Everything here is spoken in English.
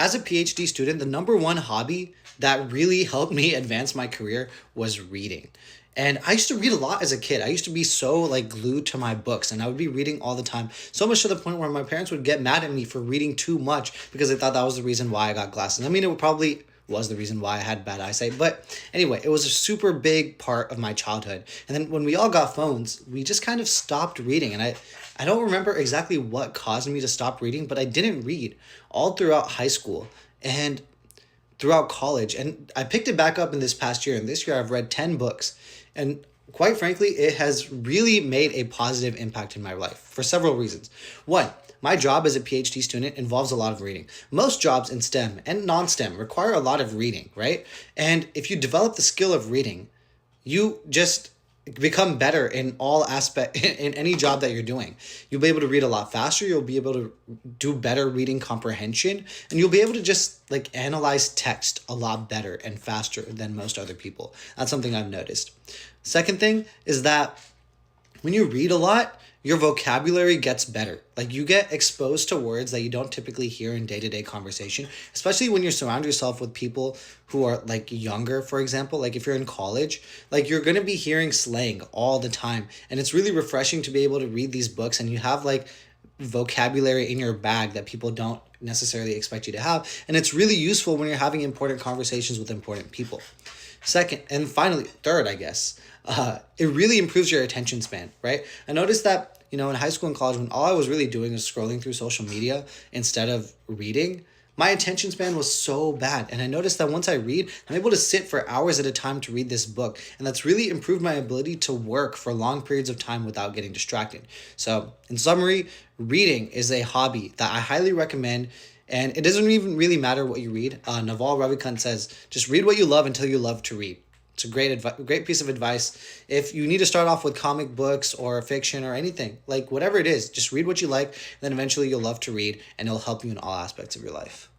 as a PhD student, the number one hobby that really helped me advance my career was reading. And I used to read a lot as a kid. I used to be so like glued to my books and I would be reading all the time. So much to the point where my parents would get mad at me for reading too much because they thought that was the reason why I got glasses. I mean, it probably was the reason why I had bad eyesight. But anyway, it was a super big part of my childhood. And then when we all got phones, we just kind of stopped reading. And I don't remember exactly what caused me to stop reading, but I didn't read all throughout high school and throughout college. And I picked it back up in this past year. And this year I've read 10 books. And quite frankly, it has really made a positive impact in my life for several reasons. One, my job as a PhD student involves a lot of reading. Most jobs in STEM and non-STEM require a lot of reading, right? And if you develop the skill of reading, you just become better in all aspect in any job that you're doing. You'll be able to read a lot faster, you'll be able to do better reading comprehension, and you'll be able to just like analyze text a lot better and faster than most other people. That's something I've noticed. Second thing is that when you read a lot, your vocabulary gets better. Like you get exposed to words that you don't typically hear in day-to-day conversation, especially when you surround yourself with people who are like younger, for example. Like if you're in college, like you're going to be hearing slang all the time. And it's really refreshing to be able to read these books and you have like vocabulary in your bag that people don't necessarily expect you to have. And it's really useful when you're having important conversations with important people. Second, and finally, third, I guess, it really improves your attention span, right? I noticed that, in high school and college, when all I was really doing was scrolling through social media instead of reading, my attention span was so bad. And I noticed that once I read, I'm able to sit for hours at a time to read this book. And that's really improved my ability to work for long periods of time without getting distracted. So, in summary, reading is a hobby that I highly recommend. And it doesn't even really matter what you read. Naval Ravikant says, just read what you love until you love to read. It's a great piece of advice. If you need to start off with comic books or fiction or anything, like whatever it is, just read what you like. And then eventually you'll love to read and it'll help you in all aspects of your life.